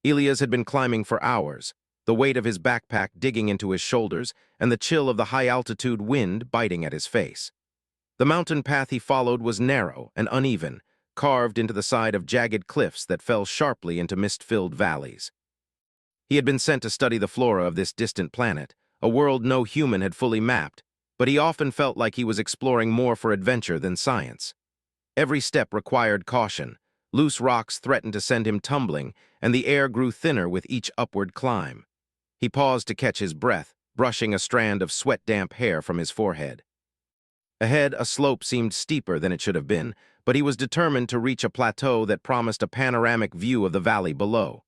Elias had been climbing for hours, the weight of his backpack digging into his shoulders and the chill of the high-altitude wind biting at his face. The mountain path he followed was narrow and uneven, carved into the side of jagged cliffs that fell sharply into mist-filled valleys. He had been sent to study the flora of this distant planet, a world no human had fully mapped, but he often felt like he was exploring more for adventure than science. Every step required caution. Loose rocks threatened to send him tumbling, and the air grew thinner with each upward climb. He paused to catch his breath, brushing a strand of sweat-damp hair from his forehead. Ahead, a slope seemed steeper than it should have been, but he was determined to reach a plateau that promised a panoramic view of the valley below.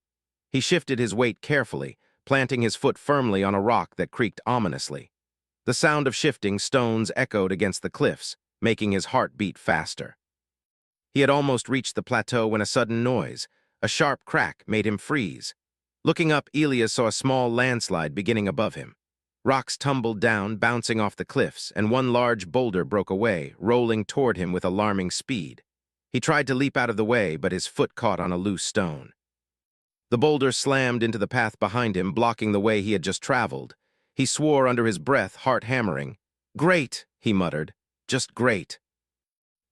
He shifted his weight carefully, planting his foot firmly on a rock that creaked ominously. The sound of shifting stones echoed against the cliffs, making his heart beat faster. He had almost reached the plateau when a sudden noise, a sharp crack, made him freeze. Looking up, Elias saw a small landslide beginning above him. Rocks tumbled down, bouncing off the cliffs, and one large boulder broke away, rolling toward him with alarming speed. He tried to leap out of the way, but his foot caught on a loose stone. The boulder slammed into the path behind him, blocking the way he had just traveled. He swore under his breath, heart hammering. "Great," he muttered. "Just great."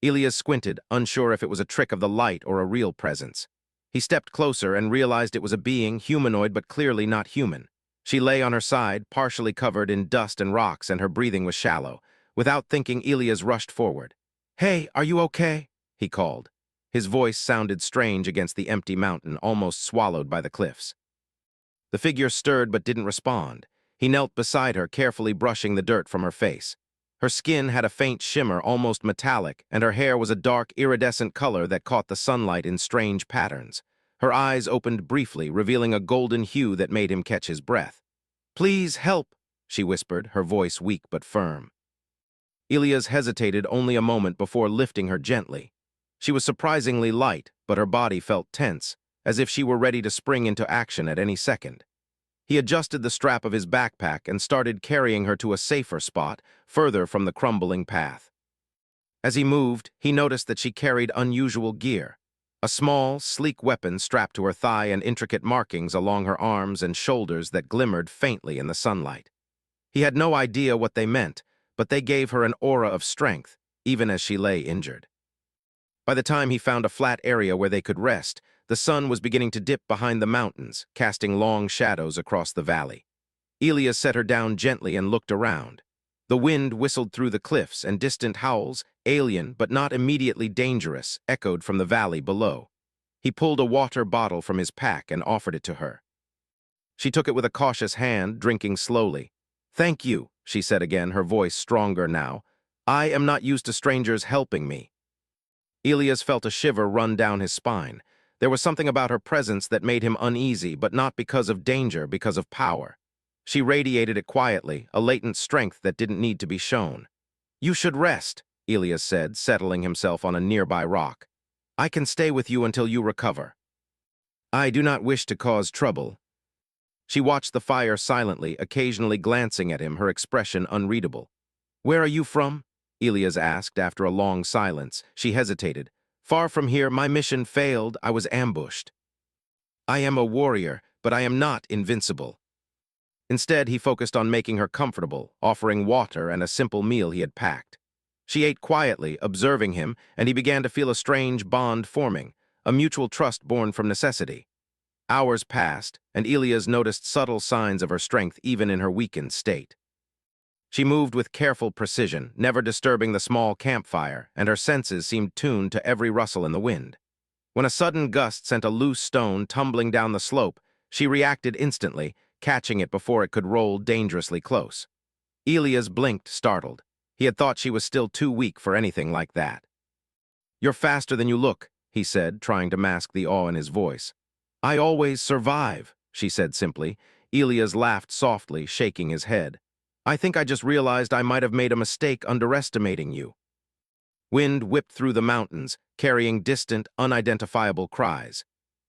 Elias squinted, unsure if it was a trick of the light or a real presence. He stepped closer and realized it was a being, humanoid but clearly not human. She lay on her side, partially covered in dust and rocks, and her breathing was shallow. Without thinking, Elias rushed forward. "Hey, are you okay?" he called. His voice sounded strange against the empty mountain, almost swallowed by the cliffs. The figure stirred but didn't respond. He knelt beside her, carefully brushing the dirt from her face. Her skin had a faint shimmer, almost metallic, and her hair was a dark, iridescent color that caught the sunlight in strange patterns. Her eyes opened briefly, revealing a golden hue that made him catch his breath. "Please help," she whispered, her voice weak but firm. Elias hesitated only a moment before lifting her gently. She was surprisingly light, but her body felt tense, as if she were ready to spring into action at any second. He adjusted the strap of his backpack and started carrying her to a safer spot, further from the crumbling path. As he moved, he noticed that she carried unusual gear. A small, sleek weapon strapped to her thigh and intricate markings along her arms and shoulders that glimmered faintly in the sunlight. He had no idea what they meant, but they gave her an aura of strength, even as she lay injured. By the time he found a flat area where they could rest, the sun was beginning to dip behind the mountains, casting long shadows across the valley. Elias set her down gently and looked around. The wind whistled through the cliffs, and distant howls, alien but not immediately dangerous, echoed from the valley below. He pulled a water bottle from his pack and offered it to her. She took it with a cautious hand, drinking slowly. "Thank you," she said again, her voice stronger now. "I am not used to strangers helping me." Elias felt a shiver run down his spine. There was something about her presence that made him uneasy, but not because of danger, because of power. She radiated it quietly, a latent strength that didn't need to be shown. "You should rest," Elias said, settling himself on a nearby rock. "I can stay with you until you recover." "I do not wish to cause trouble." She watched the fire silently, occasionally glancing at him, her expression unreadable. "Where are you from?" Elias asked after a long silence. She hesitated. "Far from here, my mission failed. I was ambushed." "I am a warrior, but I am not invincible." Instead, he focused on making her comfortable, offering water and a simple meal he had packed. She ate quietly, observing him, and he began to feel a strange bond forming, a mutual trust born from necessity. Hours passed, and Elias noticed subtle signs of her strength even in her weakened state. She moved with careful precision, never disturbing the small campfire, and her senses seemed tuned to every rustle in the wind. When a sudden gust sent a loose stone tumbling down the slope, she reacted instantly, catching it before it could roll dangerously close. Elias blinked, startled. He had thought she was still too weak for anything like that. "You're faster than you look," he said, trying to mask the awe in his voice. "I always survive," she said simply. Elias laughed softly, shaking his head. "I think I just realized I might have made a mistake underestimating you." Wind whipped through the mountains, carrying distant, unidentifiable cries.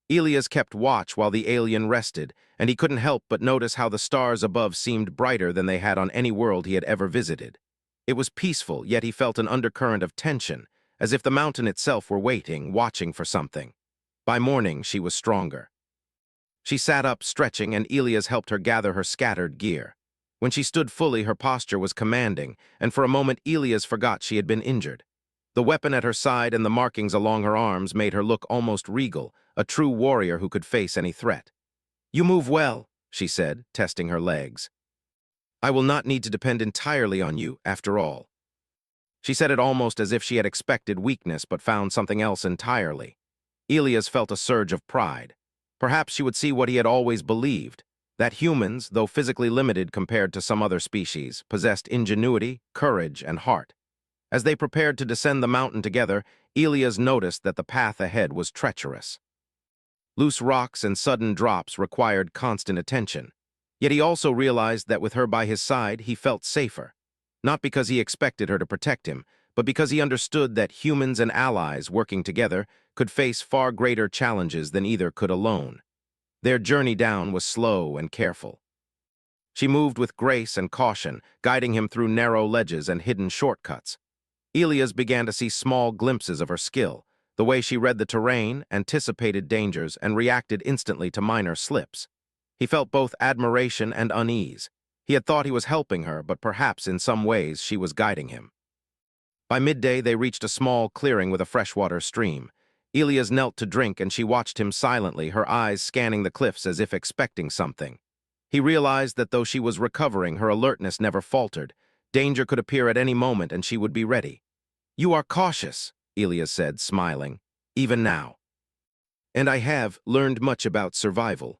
Elias kept watch while the alien rested, and he couldn't help but notice how the stars above seemed brighter than they had on any world he had ever visited. It was peaceful, yet he felt an undercurrent of tension, as if the mountain itself were waiting, watching for something. By morning, she was stronger. She sat up, stretching, and Elias helped her gather her scattered gear. When she stood fully, her posture was commanding, and for a moment Elias forgot she had been injured. The weapon at her side and the markings along her arms made her look almost regal, a true warrior who could face any threat. "You move well," she said, testing her legs. "I will not need to depend entirely on you, after all." She said it almost as if she had expected weakness but found something else entirely. Elias felt a surge of pride. Perhaps she would see what he had always believed, that humans, though physically limited compared to some other species, possessed ingenuity, courage, and heart. As they prepared to descend the mountain together, Elias noticed that the path ahead was treacherous. Loose rocks and sudden drops required constant attention. Yet he also realized that with her by his side, he felt safer. Not because he expected her to protect him, but because he understood that humans and allies working together could face far greater challenges than either could alone. Their journey down was slow and careful. She moved with grace and caution, guiding him through narrow ledges and hidden shortcuts. Elias began to see small glimpses of her skill, the way she read the terrain, anticipated dangers, and reacted instantly to minor slips. He felt both admiration and unease. He had thought he was helping her, but perhaps in some ways she was guiding him. By midday, they reached a small clearing with a freshwater stream. Elias knelt to drink, and she watched him silently, her eyes scanning the cliffs as if expecting something. He realized that though she was recovering, her alertness never faltered. Danger could appear at any moment, and she would be ready. "You are cautious," Elias said, smiling, "even now." "And I have learned much about survival."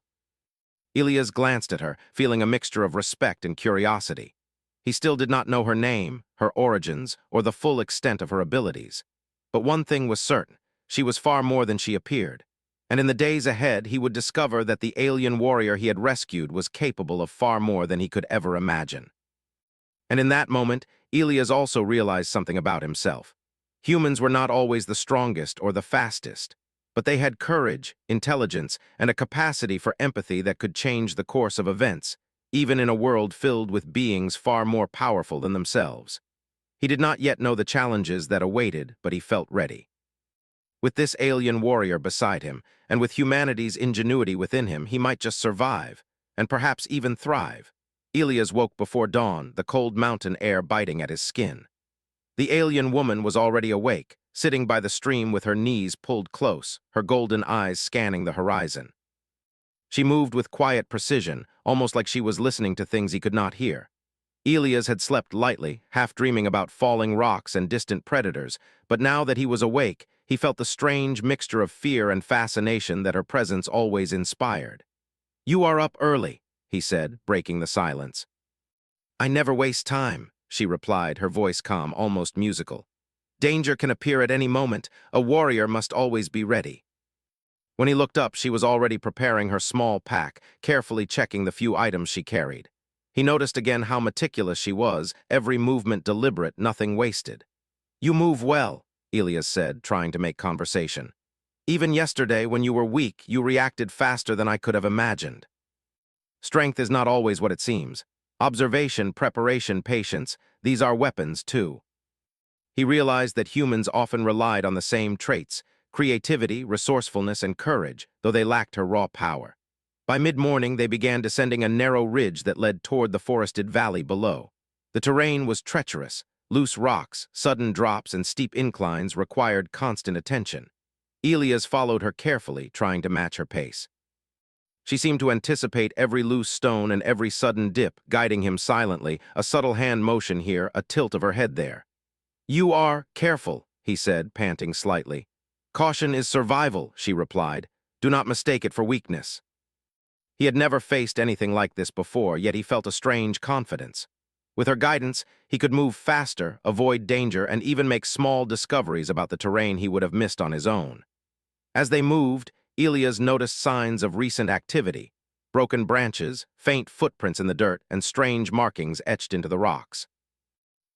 Elias glanced at her, feeling a mixture of respect and curiosity. He still did not know her name, her origins, or the full extent of her abilities. But one thing was certain: she was far more than she appeared. And in the days ahead, he would discover that the alien warrior he had rescued was capable of far more than he could ever imagine. And in that moment, Elias also realized something about himself. Humans were not always the strongest or the fastest, but they had courage, intelligence, and a capacity for empathy that could change the course of events, even in a world filled with beings far more powerful than themselves. He did not yet know the challenges that awaited, but he felt ready. With this alien warrior beside him, and with humanity's ingenuity within him, he might just survive, and perhaps even thrive. Elias woke before dawn, the cold mountain air biting at his skin. The alien woman was already awake, sitting by the stream with her knees pulled close, her golden eyes scanning the horizon. She moved with quiet precision, almost like she was listening to things he could not hear. Elias had slept lightly, half dreaming about falling rocks and distant predators, but now that he was awake, he felt the strange mixture of fear and fascination that her presence always inspired. "You are up early," he said, breaking the silence. "I never waste time," she replied, her voice calm, almost musical. "Danger can appear at any moment. A warrior must always be ready." When he looked up, she was already preparing her small pack, carefully checking the few items she carried. He noticed again how meticulous she was, every movement deliberate, nothing wasted. "You move well," Elias said, trying to make conversation. "Even yesterday, when you were weak, you reacted faster than I could have imagined." Strength is not always what it seems. Observation, preparation, patience, these are weapons too. He realized that humans often relied on the same traits: creativity, resourcefulness, and courage, though they lacked her raw power. By mid-morning, they began descending a narrow ridge that led toward the forested valley below. The terrain was treacherous. Loose rocks, sudden drops, and steep inclines required constant attention. Elias followed her carefully, trying to match her pace. She seemed to anticipate every loose stone and every sudden dip, guiding him silently, a subtle hand motion here, a tilt of her head there. "You are careful," he said, panting slightly. "Caution is survival," she replied. "Do not mistake it for weakness." He had never faced anything like this before, yet he felt a strange confidence. With her guidance, he could move faster, avoid danger, and even make small discoveries about the terrain he would have missed on his own. As they moved, Elias noticed signs of recent activity: broken branches, faint footprints in the dirt, and strange markings etched into the rocks.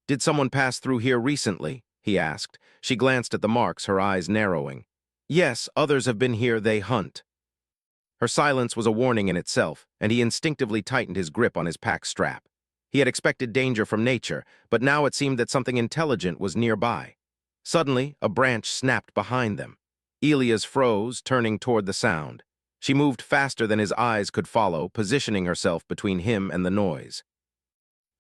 "Did someone pass through here recently?" he asked. She glanced at the marks, her eyes narrowing. "Yes, others have been here, they hunt." Her silence was a warning in itself, and he instinctively tightened his grip on his pack strap. He had expected danger from nature, but now it seemed that something intelligent was nearby. Suddenly, a branch snapped behind them. Elias froze, turning toward the sound. She moved faster than his eyes could follow, positioning herself between him and the noise.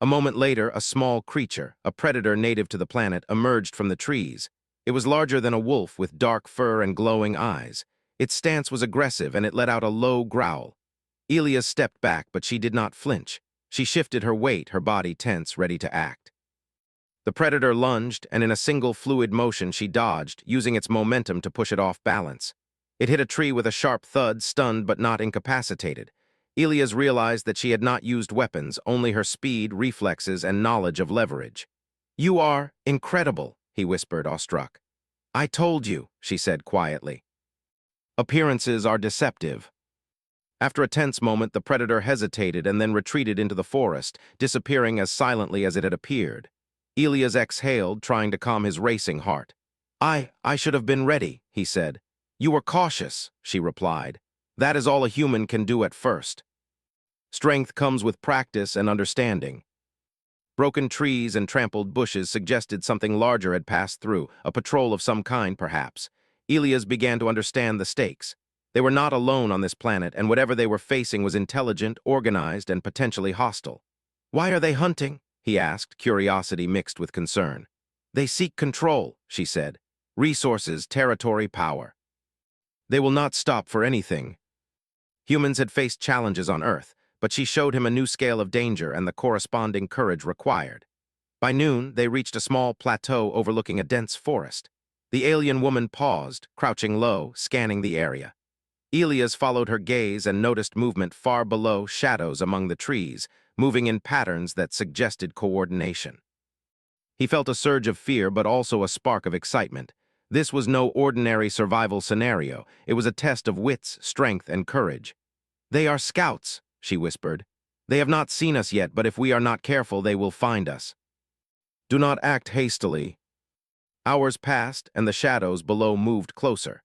A moment later, a small creature, a predator native to the planet, emerged from the trees. It was larger than a wolf with dark fur and glowing eyes. Its stance was aggressive and it let out a low growl. Elia stepped back, but she did not flinch. She shifted her weight, her body tense, ready to act. The predator lunged, and in a single fluid motion she dodged, using its momentum to push it off balance. It hit a tree with a sharp thud, stunned but not incapacitated. Elias realized that she had not used weapons, only her speed, reflexes, and knowledge of leverage. "You are incredible," he whispered, awestruck. "I told you," she said quietly. "Appearances are deceptive." After a tense moment, the predator hesitated and then retreated into the forest, disappearing as silently as it had appeared. Elias exhaled, trying to calm his racing heart. I should have been ready," he said. "You were cautious," she replied. "That is all a human can do at first. Strength comes with practice and understanding." Broken trees and trampled bushes suggested something larger had passed through, a patrol of some kind, perhaps. Elias began to understand the stakes. They were not alone on this planet, and whatever they were facing was intelligent, organized, and potentially hostile. "Why are they hunting?" he asked, curiosity mixed with concern. "They seek control," she said. "Resources, territory, power. They will not stop for anything." Humans had faced challenges on Earth, but she showed him a new scale of danger and the corresponding courage required. By noon, they reached a small plateau overlooking a dense forest. The alien woman paused, crouching low, scanning the area. Elias followed her gaze and noticed movement far below, shadows among the trees, moving in patterns that suggested coordination. He felt a surge of fear, but also a spark of excitement. This was no ordinary survival scenario. It was a test of wits, strength, and courage. "They are scouts," she whispered. "They have not seen us yet, but if we are not careful, they will find us. Do not act hastily." Hours passed, and the shadows below moved closer.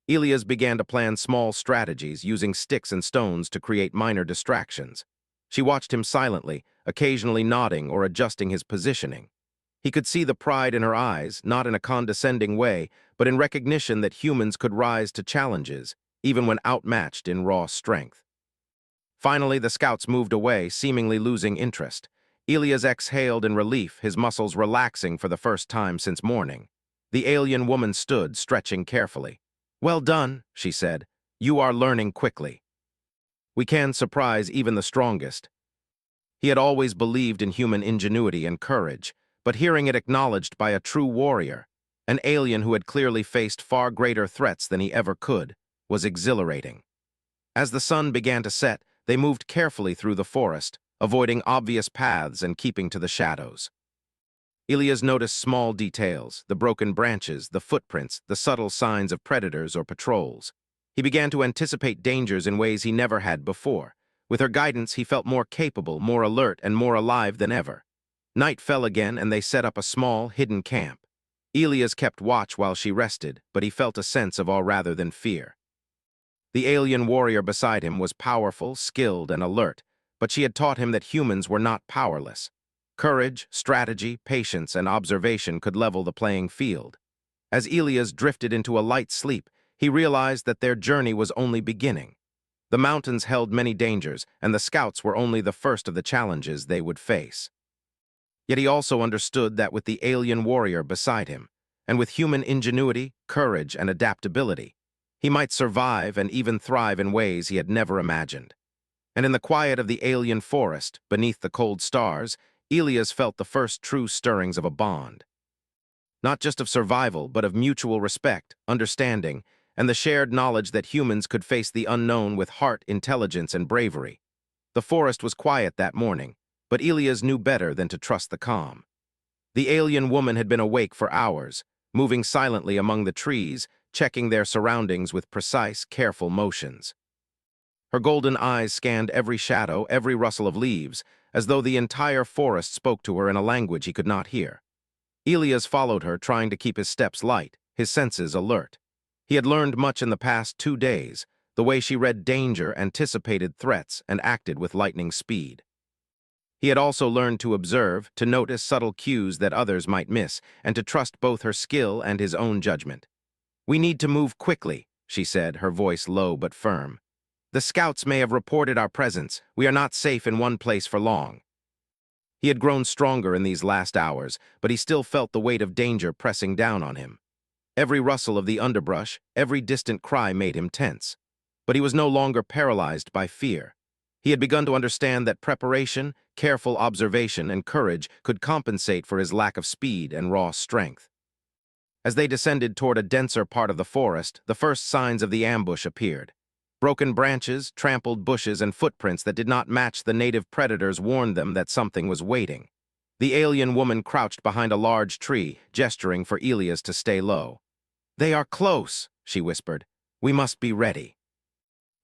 Elias began to plan small strategies, using sticks and stones to create minor distractions. She watched him silently, occasionally nodding or adjusting his positioning. He could see the pride in her eyes, not in a condescending way, but in recognition that humans could rise to challenges, even when outmatched in raw strength. Finally, the scouts moved away, seemingly losing interest. Elias exhaled in relief, his muscles relaxing for the first time since morning. The alien woman stood, stretching carefully. "Well done," she said. "You are learning quickly. We can surprise even the strongest." He had always believed in human ingenuity and courage, but hearing it acknowledged by a true warrior, an alien who had clearly faced far greater threats than he ever could, was exhilarating. As the sun began to set, they moved carefully through the forest, avoiding obvious paths and keeping to the shadows. Elias noticed small details, the broken branches, the footprints, the subtle signs of predators or patrols. He began to anticipate dangers in ways he never had before. With her guidance, he felt more capable, more alert, and more alive than ever. Night fell again, and they set up a small, hidden camp. Elias kept watch while she rested, but he felt a sense of awe rather than fear. The alien warrior beside him was powerful, skilled, and alert, but she had taught him that humans were not powerless. Courage, strategy, patience, and observation could level the playing field. As Elias drifted into a light sleep, he realized that their journey was only beginning. The mountains held many dangers, and the scouts were only the first of the challenges they would face. Yet he also understood that with the alien warrior beside him, and with human ingenuity, courage, and adaptability, he might survive and even thrive in ways he had never imagined. And in the quiet of the alien forest, beneath the cold stars, Elias felt the first true stirrings of a bond. Not just of survival, but of mutual respect, understanding, and the shared knowledge that humans could face the unknown with heart, intelligence, and bravery. The forest was quiet that morning, but Elias knew better than to trust the calm. The alien woman had been awake for hours, moving silently among the trees, checking their surroundings with precise, careful motions. Her golden eyes scanned every shadow, every rustle of leaves, as though the entire forest spoke to her in a language he could not hear. Elias followed her, trying to keep his steps light, his senses alert. He had learned much in the past 2 days, the way she read danger, anticipated threats, and acted with lightning speed. He had also learned to observe, to notice subtle cues that others might miss, and to trust both her skill and his own judgment. "We need to move quickly," she said, her voice low but firm. The scouts may have reported our presence. We are not safe in one place for long. He had grown stronger in these last hours, but he still felt the weight of danger pressing down on him. Every rustle of the underbrush, every distant cry made him tense. But he was no longer paralyzed by fear. He had begun to understand that preparation, careful observation, and courage could compensate for his lack of speed and raw strength. As they descended toward a denser part of the forest, the first signs of the ambush appeared. Broken branches, trampled bushes, and footprints that did not match the native predators warned them that something was waiting. The alien woman crouched behind a large tree, gesturing for Elias to stay low. "They are close," she whispered. "We must be ready."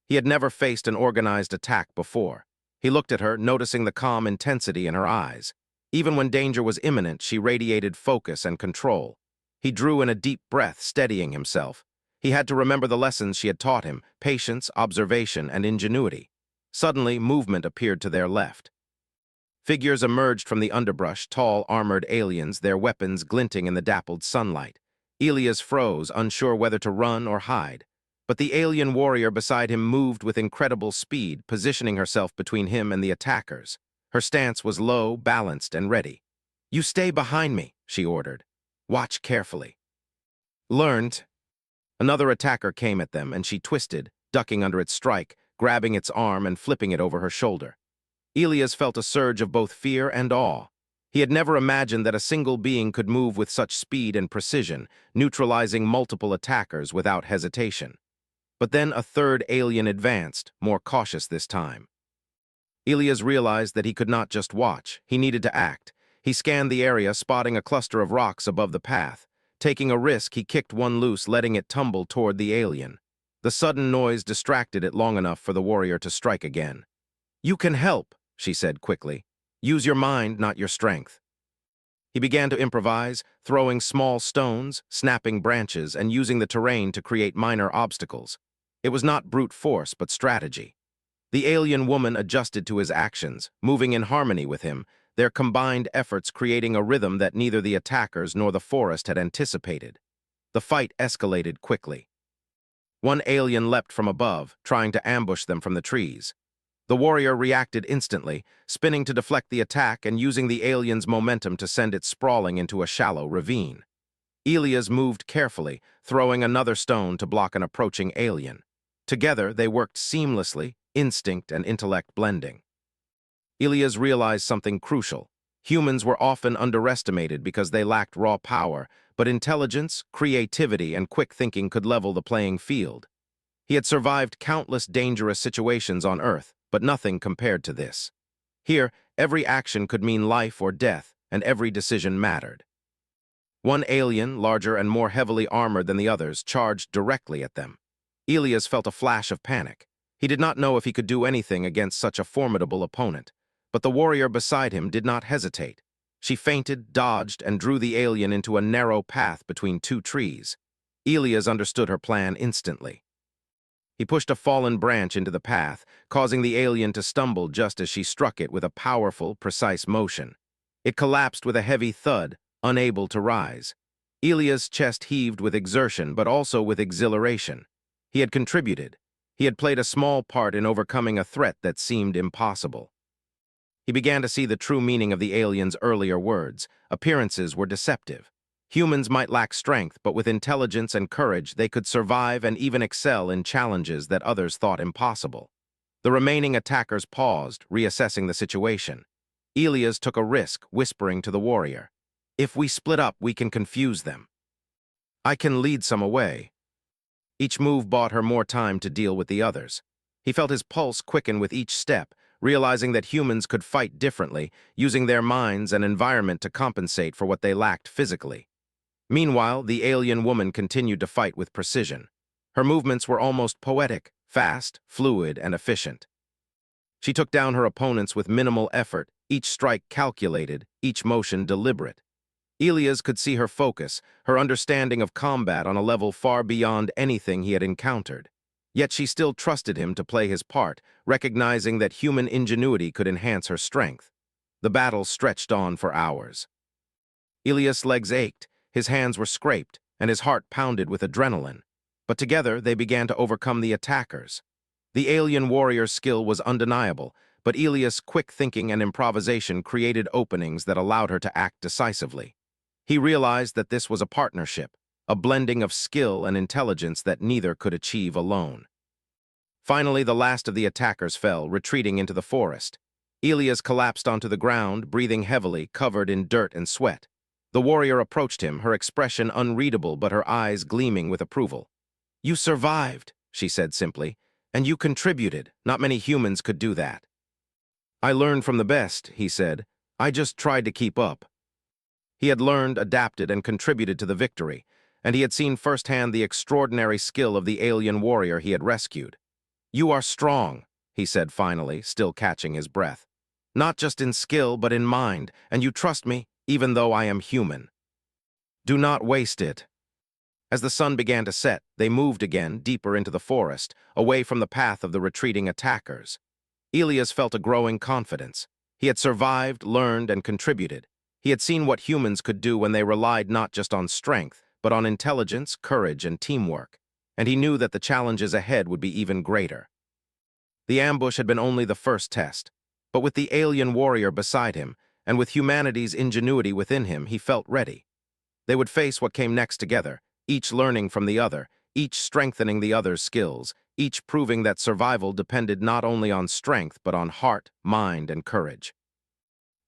He had never faced an organized attack before. He looked at her, noticing the calm intensity in her eyes. Even when danger was imminent, she radiated focus and control. He drew in a deep breath, steadying himself. He had to remember the lessons she had taught him: patience, observation, and ingenuity. Suddenly, movement appeared to their left. Figures emerged from the underbrush, tall, armored aliens, their weapons glinting in the dappled sunlight. Elias froze, unsure whether to run or hide. But the alien warrior beside him moved with incredible speed, positioning herself between him and the attackers. Her stance was low, balanced, and ready. "You stay behind me," she ordered. "Watch carefully." "Learned." Another attacker came at them, and she twisted, ducking under its strike, grabbing its arm and flipping it over her shoulder. Elias felt a surge of both fear and awe. He had never imagined that a single being could move with such speed and precision, neutralizing multiple attackers without hesitation. But then a third alien advanced, more cautious this time. Elias realized that he could not just watch, he needed to act. He scanned the area, spotting a cluster of rocks above the path. Taking a risk, he kicked one loose, letting it tumble toward the alien. The sudden noise distracted it long enough for the warrior to strike again. "You can help," she said quickly. "Use your mind, not your strength." He began to improvise, throwing small stones, snapping branches, and using the terrain to create minor obstacles. It was not brute force, but strategy. The alien woman adjusted to his actions, moving in harmony with him, their combined efforts creating a rhythm that neither the attackers nor the forest had anticipated. The fight escalated quickly. One alien leapt from above, trying to ambush them from the trees. The warrior reacted instantly, spinning to deflect the attack and using the alien's momentum to send it sprawling into a shallow ravine. Elias moved carefully, throwing another stone to block an approaching alien. Together, they worked seamlessly, instinct and intellect blending. Elias realized something crucial. Humans were often underestimated because they lacked raw power, but intelligence, creativity, and quick thinking could level the playing field. He had survived countless dangerous situations on Earth, but nothing compared to this. Here, every action could mean life or death, and every decision mattered. One alien, larger and more heavily armored than the others, charged directly at them. Elias felt a flash of panic. He did not know if he could do anything against such a formidable opponent. But the warrior beside him did not hesitate. She feinted, dodged, and drew the alien into a narrow path between two trees. Elias understood her plan instantly. He pushed a fallen branch into the path, causing the alien to stumble just as she struck it with a powerful, precise motion. It collapsed with a heavy thud, unable to rise. Elias' chest heaved with exertion, but also with exhilaration. He had contributed. He had played a small part in overcoming a threat that seemed impossible. He began to see the true meaning of the alien's earlier words. Appearances were deceptive. Humans might lack strength, but with intelligence and courage, they could survive and even excel in challenges that others thought impossible. The remaining attackers paused, reassessing the situation. Elias took a risk, whispering to the warrior, "If we split up, we can confuse them. I can lead some away." Each move bought her more time to deal with the others. He felt his pulse quicken with each step, realizing that humans could fight differently, using their minds and environment to compensate for what they lacked physically. Meanwhile, the alien woman continued to fight with precision. Her movements were almost poetic, fast, fluid, and efficient. She took down her opponents with minimal effort, each strike calculated, each motion deliberate. Elias could see her focus, her understanding of combat on a level far beyond anything he had encountered. Yet she still trusted him to play his part, recognizing that human ingenuity could enhance her strength. The battle stretched on for hours. Elias' legs ached, his hands were scraped, and his heart pounded with adrenaline. But together they began to overcome the attackers. The alien warrior's skill was undeniable, but Elias' quick thinking and improvisation created openings that allowed her to act decisively. He realized that this was a partnership, a blending of skill and intelligence that neither could achieve alone. Finally, the last of the attackers fell, retreating into the forest. Elias collapsed onto the ground, breathing heavily, covered in dirt and sweat. The warrior approached him, her expression unreadable but her eyes gleaming with approval. "You survived," she said simply, "and you contributed. Not many humans could do that." "I learned from the best," he said. "I just tried to keep up." He had learned, adapted, and contributed to the victory, and he had seen firsthand the extraordinary skill of the alien warrior he had rescued. "You are strong," he said finally, still catching his breath. "Not just in skill, but in mind, and you trust me, even though I am human. Do not waste it." As the sun began to set, they moved again, deeper into the forest, away from the path of the retreating attackers. Elias felt a growing confidence. He had survived, learned, and contributed. He had seen what humans could do when they relied not just on strength, but on intelligence, courage, and teamwork. And he knew that the challenges ahead would be even greater. The ambush had been only the first test, but with the alien warrior beside him, and with humanity's ingenuity within him, he felt ready. They would face what came next together, each learning from the other, each strengthening the other's skills, each proving that survival depended not only on strength but on heart, mind, and courage.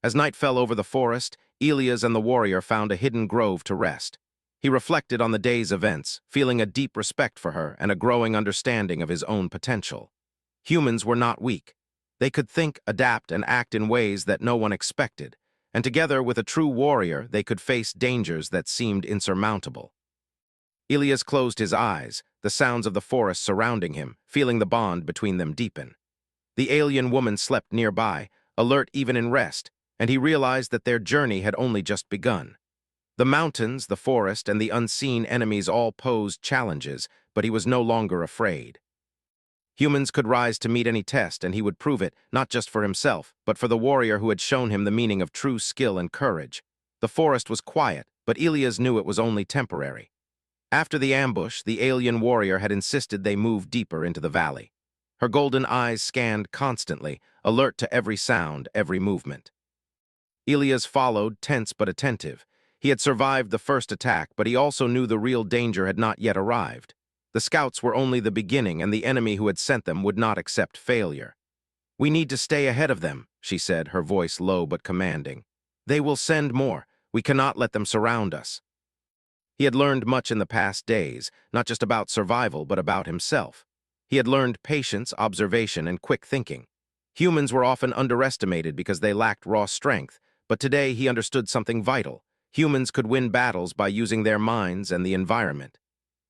As night fell over the forest, Elias and the warrior found a hidden grove to rest. He reflected on the day's events, feeling a deep respect for her and a growing understanding of his own potential. Humans were not weak. They could think, adapt, and act in ways that no one expected, and together with a true warrior, they could face dangers that seemed insurmountable. Elias closed his eyes, the sounds of the forest surrounding him, feeling the bond between them deepen. The alien woman slept nearby, alert even in rest, and he realized that their journey had only just begun. The mountains, the forest, and the unseen enemies all posed challenges, but he was no longer afraid. Humans could rise to meet any test, and he would prove it, not just for himself, but for the warrior who had shown him the meaning of true skill and courage. The forest was quiet, but Elias knew it was only temporary. After the ambush, the alien warrior had insisted they move deeper into the valley. Her golden eyes scanned constantly, alert to every sound, every movement. Elias followed, tense but attentive. He had survived the first attack, but he also knew the real danger had not yet arrived. The scouts were only the beginning, and the enemy who had sent them would not accept failure. "We need to stay ahead of them," she said, her voice low but commanding. "They will send more. We cannot let them surround us." He had learned much in the past days, not just about survival, but about himself. He had learned patience, observation, and quick thinking. Humans were often underestimated because they lacked raw strength, but today he understood something vital. Humans could win battles by using their minds and the environment.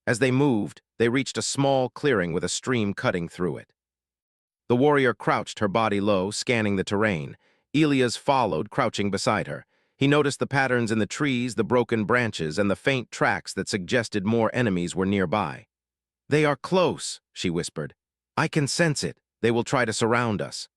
As they moved, they reached a small clearing with a stream cutting through it. The warrior crouched, her body low, scanning the terrain. Elias followed, crouching beside her. He noticed the patterns in the trees, the broken branches, and the faint tracks that suggested more enemies were nearby. "They are close," she whispered. "I can sense it. They will try to surround us."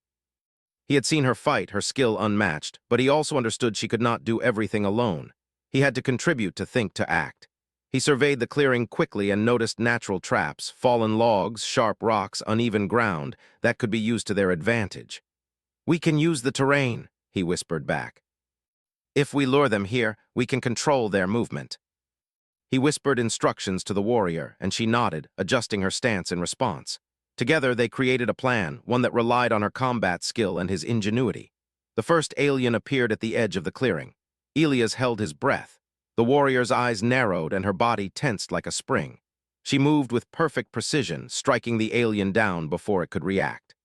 He had seen her fight, her skill unmatched, but he also understood she could not do everything alone. He had to contribute, to think, to act. He surveyed the clearing quickly and noticed natural traps, fallen logs, sharp rocks, uneven ground that could be used to their advantage. "We can use the terrain," he whispered back. "If we lure them here, we can control their movement." He whispered instructions to the warrior, and she nodded, adjusting her stance in response. Together, they created a plan, one that relied on her combat skill and his ingenuity. The first alien appeared at the edge of the clearing. Elias held his breath. The warrior's eyes narrowed and her body tensed like a spring. She moved with perfect precision, striking the alien down before it could react.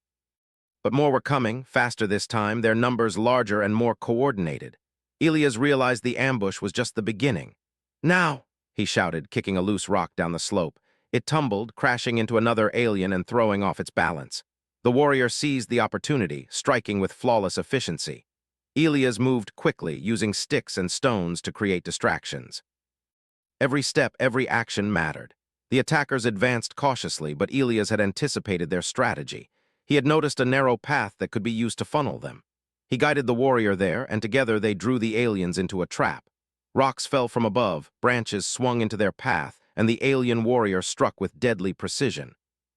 But more were coming, faster this time, their numbers larger and more coordinated. Elias realized the ambush was just the beginning. "Now!" he shouted, kicking a loose rock down the slope. It tumbled, crashing into another alien and throwing off its balance. The warrior seized the opportunity, striking with flawless efficiency. Elias moved quickly, using sticks and stones to create distractions. Every step, every action mattered. The attackers advanced cautiously, but Elias had anticipated their strategy. He had noticed a narrow path that could be used to funnel them. He guided the warrior there, and together they drew the aliens into a trap. Rocks fell from above, branches swung into their path, and the alien warrior struck with deadly precision.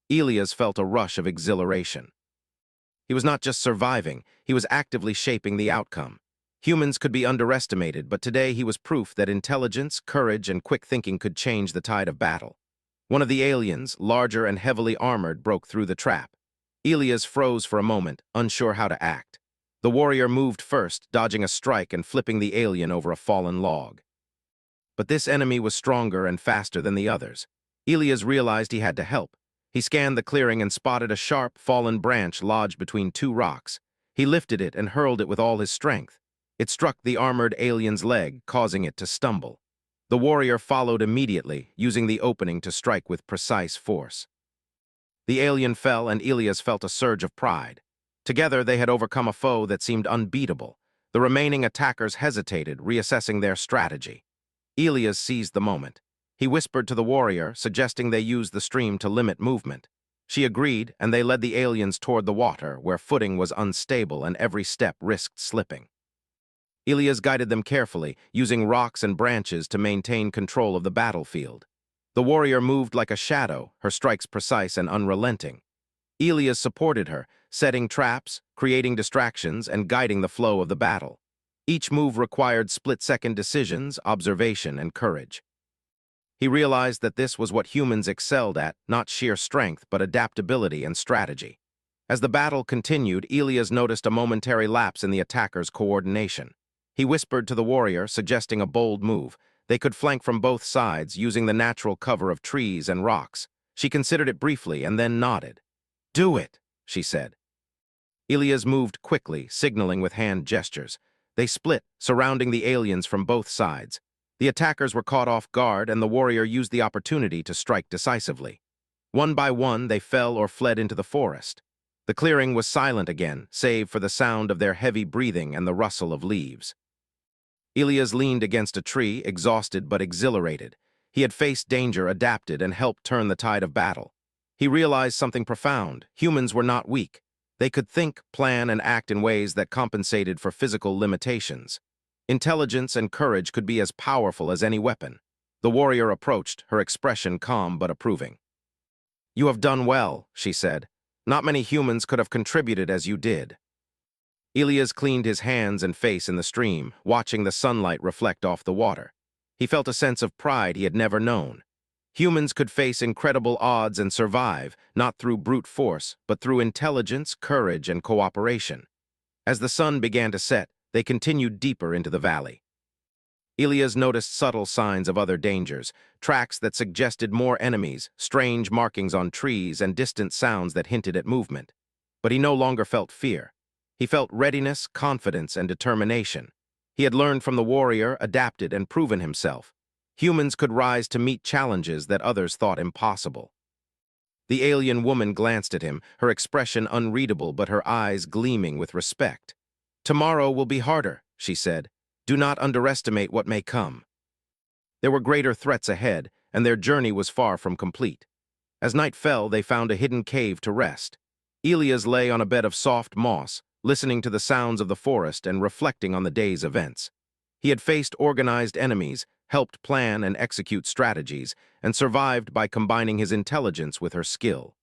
Elias felt a rush of exhilaration. He was not just surviving, he was actively shaping the outcome. Humans could be underestimated, but today he was proof that intelligence, courage, and quick thinking could change the tide of battle. One of the aliens, larger and heavily armored, broke through the trap. Elias froze for a moment, unsure how to act. The warrior moved first, dodging a strike and flipping the alien over a fallen log. But this enemy was stronger and faster than the others. Elias realized he had to help. He scanned the clearing and spotted a sharp, fallen branch lodged between two rocks. He lifted it and hurled it with all his strength. It struck the armored alien's leg, causing it to stumble. The warrior followed immediately, using the opening to strike with precise force. The alien fell, and Elias felt a surge of pride. Together, they had overcome a foe that seemed unbeatable. The remaining attackers hesitated, reassessing their strategy. Elias seized the moment. He whispered to the warrior, suggesting they use the stream to limit movement. She agreed, and they led the aliens toward the water, where footing was unstable and every step risked slipping. Elias guided them carefully, using rocks and branches to maintain control of the battlefield. The warrior moved like a shadow, her strikes precise and unrelenting. Elias supported her, setting traps, creating distractions, and guiding the flow of the battle. Each move required split-second decisions, observation, and courage. He realized that this was what humans excelled at, not sheer strength, but adaptability and strategy. As the battle continued, Elias noticed a momentary lapse in the attackers' coordination. He whispered to the warrior, suggesting a bold move. They could flank from both sides, using the natural cover of trees and rocks. She considered it briefly and then nodded. "Do it," she said. Elias moved quickly, signaling with hand gestures. They split, surrounding the aliens from both sides. The attackers were caught off guard, and the warrior used the opportunity to strike decisively. One by one, they fell or fled into the forest. The clearing was silent again, save for the sound of their heavy breathing and the rustle of leaves. Elias leaned against a tree, exhausted but exhilarated. He had faced danger, adapted, and helped turn the tide of battle. He realized something profound. Humans were not weak. They could think, plan, and act in ways that compensated for physical limitations. Intelligence and courage could be as powerful as any weapon. The warrior approached, her expression calm but approving. "You have done well," she said. "Not many humans could have contributed as you did." Elias cleaned his hands and face in the stream, watching the sunlight reflect off the water. He felt a sense of pride he had never known. Humans could face incredible odds and survive, not through brute force, but through intelligence, courage, and cooperation. As the sun began to set, they continued deeper into the valley. Elias noticed subtle signs of other dangers, tracks that suggested more enemies, strange markings on trees, and distant sounds that hinted at movement. But he no longer felt fear. He felt readiness, confidence, and determination. He had learned from the warrior, adapted, and proven himself. Humans could rise to meet challenges that others thought impossible. The alien woman glanced at him, her expression unreadable but her eyes gleaming with respect. "Tomorrow will be harder," she said. "Do not underestimate what may come." There were greater threats ahead, and their journey was far from complete. As night fell, they found a hidden cave to rest. Elias lay on a bed of soft moss, listening to the sounds of the forest and reflecting on the day's events. He had faced organized enemies, helped plan and execute strategies, and survived by combining his intelligence with her skill.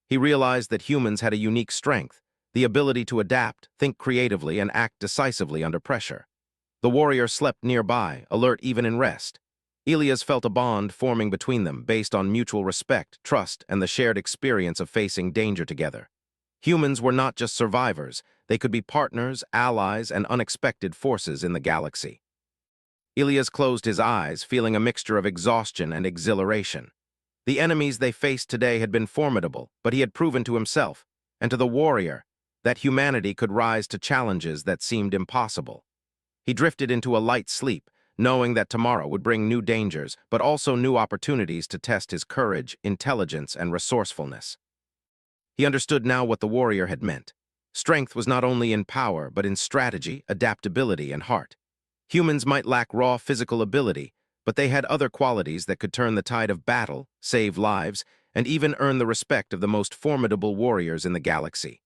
He realized that humans had a unique strength, the ability to adapt, think creatively, and act decisively under pressure. The warrior slept nearby, alert even in rest. Elias felt a bond forming between them based on mutual respect, trust, and the shared experience of facing danger together. Humans were not just survivors, they could be partners, allies, and unexpected forces in the galaxy. Elias closed his eyes, feeling a mixture of exhaustion and exhilaration. The enemies they faced today had been formidable, but he had proven to himself, and to the warrior, that humanity could rise to challenges that seemed impossible. He drifted into a light sleep, knowing that tomorrow would bring new dangers, but also new opportunities to test his courage, intelligence, and resourcefulness. He understood now what the warrior had meant. Strength was not only in power, but in strategy, adaptability, and heart. Humans might lack raw physical ability, but they had other qualities that could turn the tide of battle, save lives, and even earn the respect of the most formidable warriors in the galaxy.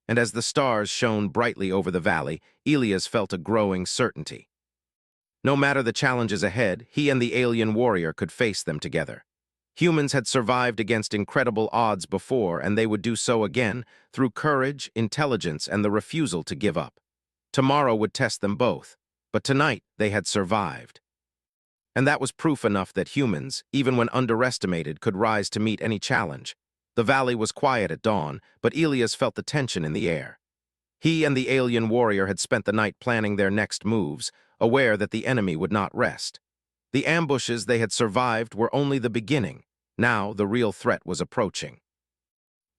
And as the stars shone brightly over the valley, Elias felt a growing certainty. No matter the challenges ahead, he and the alien warrior could face them together. Humans had survived against incredible odds before, and they would do so again through courage, intelligence, and the refusal to give up. Tomorrow would test them both, but tonight they had survived. And that was proof enough that humans, even when underestimated, could rise to meet any challenge. The valley was quiet at dawn, but Elias felt the tension in the air. He and the alien warrior had spent the night planning their next moves, aware that the enemy would not rest. The ambushes they had survived were only the beginning. Now the real threat was approaching.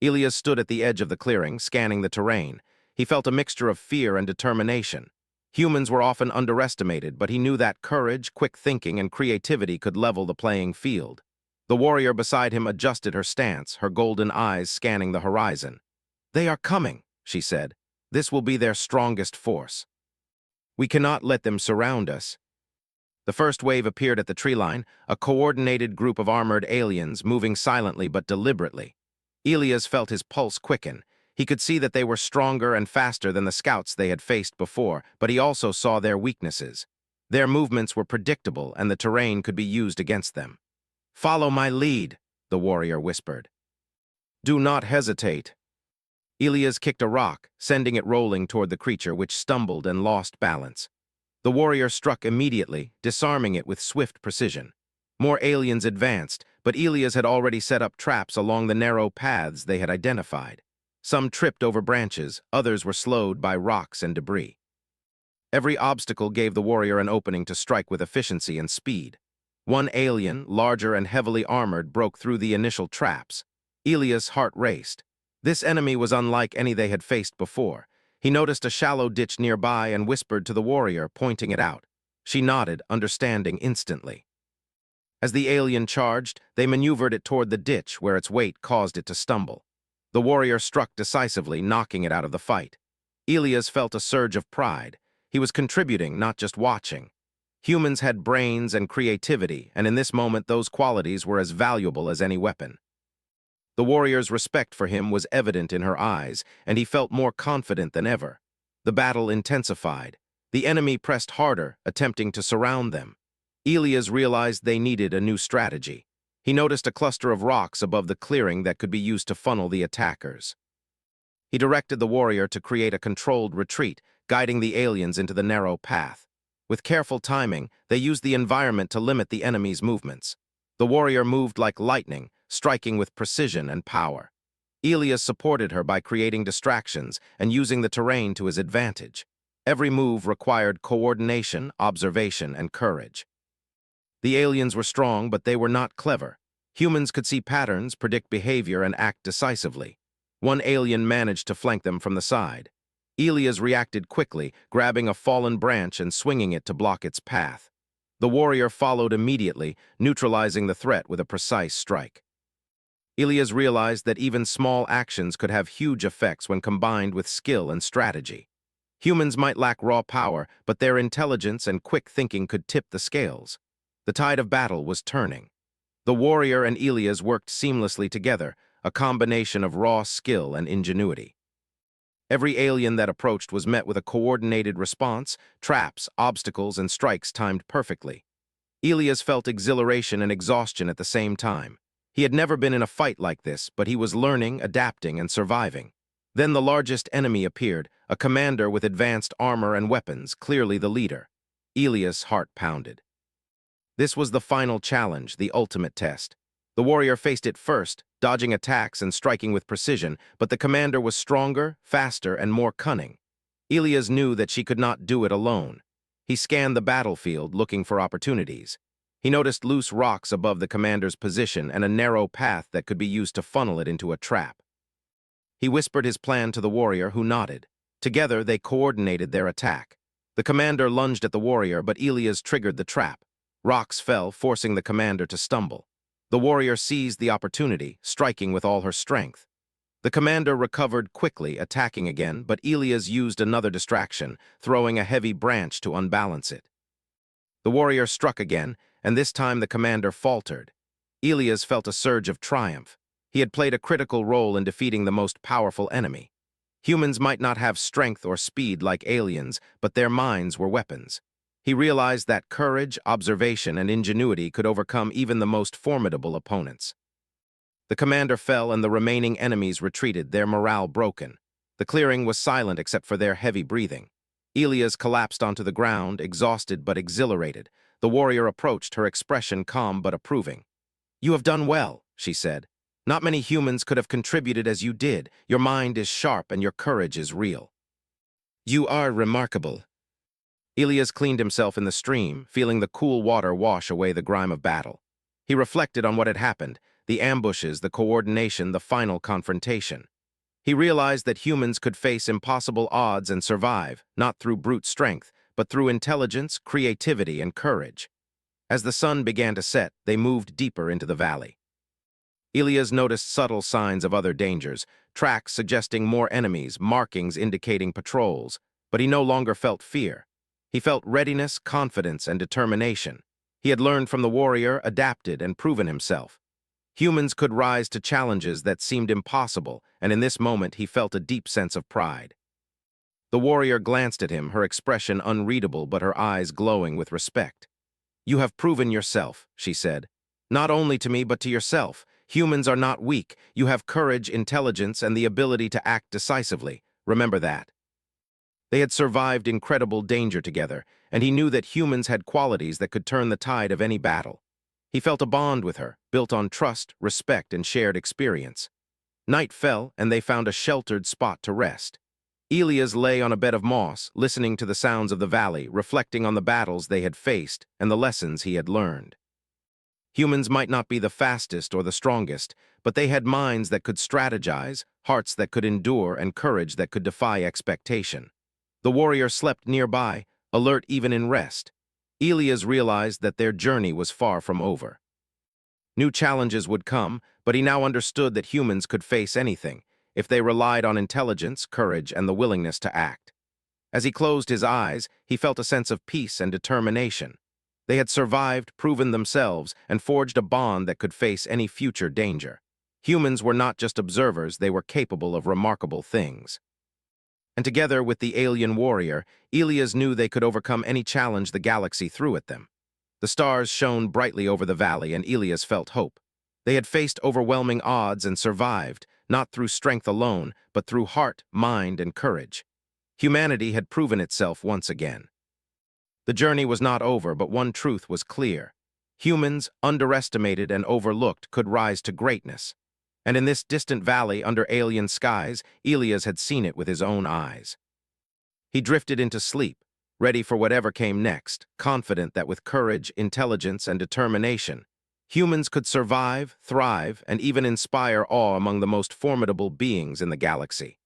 Elias stood at the edge of the clearing, scanning the terrain. He felt a mixture of fear and determination. Humans were often underestimated, but he knew that courage, quick thinking, and creativity could level the playing field. The warrior beside him adjusted her stance, her golden eyes scanning the horizon. "They are coming," she said. "This will be their strongest force. We cannot let them surround us." The first wave appeared at the tree line, a coordinated group of armored aliens moving silently but deliberately. Elias felt his pulse quicken. He could see that they were stronger and faster than the scouts they had faced before, but he also saw their weaknesses. Their movements were predictable, and the terrain could be used against them. "Follow my lead," the warrior whispered. "Do not hesitate." Elias kicked a rock, sending it rolling toward the creature, which stumbled and lost balance. The warrior struck immediately, disarming it with swift precision. More aliens advanced, but Elias had already set up traps along the narrow paths they had identified. Some tripped over branches, others were slowed by rocks and debris. Every obstacle gave the warrior an opening to strike with efficiency and speed. One alien, larger and heavily armored, broke through the initial traps. Elias' heart raced. This enemy was unlike any they had faced before. He noticed a shallow ditch nearby and whispered to the warrior, pointing it out. She nodded, understanding instantly. As the alien charged, they maneuvered it toward the ditch, where its weight caused it to stumble. The warrior struck decisively, knocking it out of the fight. Elias felt a surge of pride. He was contributing, not just watching. Humans had brains and creativity, and in this moment those qualities were as valuable as any weapon. The warrior's respect for him was evident in her eyes, and he felt more confident than ever. The battle intensified. The enemy pressed harder, attempting to surround them. Elias realized they needed a new strategy. He noticed a cluster of rocks above the clearing that could be used to funnel the attackers. He directed the warrior to create a controlled retreat, guiding the aliens into the narrow path. With careful timing, they used the environment to limit the enemy's movements. The warrior moved like lightning, striking with precision and power. Elias supported her by creating distractions and using the terrain to his advantage. Every move required coordination, observation, and courage. The aliens were strong, but they were not clever. Humans could see patterns, predict behavior, and act decisively. One alien managed to flank them from the side. Elias reacted quickly, grabbing a fallen branch and swinging it to block its path. The warrior followed immediately, neutralizing the threat with a precise strike. Elias realized that even small actions could have huge effects when combined with skill and strategy. Humans might lack raw power, but their intelligence and quick thinking could tip the scales. The tide of battle was turning. The warrior and Elias worked seamlessly together, a combination of raw skill and ingenuity. Every alien that approached was met with a coordinated response, traps, obstacles, and strikes timed perfectly. Elias felt exhilaration and exhaustion at the same time. He had never been in a fight like this, but he was learning, adapting, and surviving. Then the largest enemy appeared, a commander with advanced armor and weapons, clearly the leader. Elias' heart pounded. This was the final challenge, the ultimate test. The warrior faced it first, dodging attacks and striking with precision, but the commander was stronger, faster, and more cunning. Elias knew that she could not do it alone. He scanned the battlefield, looking for opportunities. He noticed loose rocks above the commander's position and a narrow path that could be used to funnel it into a trap. He whispered his plan to the warrior, who nodded. Together, they coordinated their attack. The commander lunged at the warrior, but Elias triggered the trap. Rocks fell, forcing the commander to stumble. The warrior seized the opportunity, striking with all her strength. The commander recovered quickly, attacking again, but Elias used another distraction, throwing a heavy branch to unbalance it. The warrior struck again, and this time the commander faltered. Elias felt a surge of triumph. He had played a critical role in defeating the most powerful enemy. Humans might not have strength or speed like aliens, but their minds were weapons. He realized that courage, observation, and ingenuity could overcome even the most formidable opponents. The commander fell and the remaining enemies retreated, their morale broken. The clearing was silent except for their heavy breathing. Elias collapsed onto the ground, exhausted but exhilarated. The warrior approached, her expression calm but approving. "You have done well," she said. "Not many humans could have contributed as you did. Your mind is sharp and your courage is real." "You are remarkable." Elias cleaned himself in the stream, feeling the cool water wash away the grime of battle. He reflected on what had happened, the ambushes, the coordination, the final confrontation. He realized that humans could face impossible odds and survive, not through brute strength, but through intelligence, creativity, and courage. As the sun began to set, they moved deeper into the valley. Elias noticed subtle signs of other dangers, tracks suggesting more enemies, markings indicating patrols, but he no longer felt fear. He felt readiness, confidence, and determination. He had learned from the warrior, adapted, and proven himself. Humans could rise to challenges that seemed impossible, and in this moment he felt a deep sense of pride. The warrior glanced at him, her expression unreadable but her eyes glowing with respect. "You have proven yourself," she said. "Not only to me but to yourself. Humans are not weak. You have courage, intelligence, and the ability to act decisively. Remember that." They had survived incredible danger together, and he knew that humans had qualities that could turn the tide of any battle. He felt a bond with her, built on trust, respect, and shared experience. Night fell, and they found a sheltered spot to rest. Elias lay on a bed of moss, listening to the sounds of the valley, reflecting on the battles they had faced and the lessons he had learned. Humans might not be the fastest or the strongest, but they had minds that could strategize, hearts that could endure, and courage that could defy expectation. The warrior slept nearby, alert even in rest. Elias realized that their journey was far from over. New challenges would come, but he now understood that humans could face anything, if they relied on intelligence, courage, and the willingness to act. As he closed his eyes, he felt a sense of peace and determination. They had survived, proven themselves, and forged a bond that could face any future danger. Humans were not just observers, they were capable of remarkable things. And together with the alien warrior, Elias knew they could overcome any challenge the galaxy threw at them. The stars shone brightly over the valley, and Elias felt hope. They had faced overwhelming odds and survived, not through strength alone, but through heart, mind, and courage. Humanity had proven itself once again. The journey was not over, but one truth was clear. Humans, underestimated and overlooked, could rise to greatness. And in this distant valley under alien skies, Elias had seen it with his own eyes. He drifted into sleep, ready for whatever came next, confident that with courage, intelligence, and determination, humans could survive, thrive, and even inspire awe among the most formidable beings in the galaxy.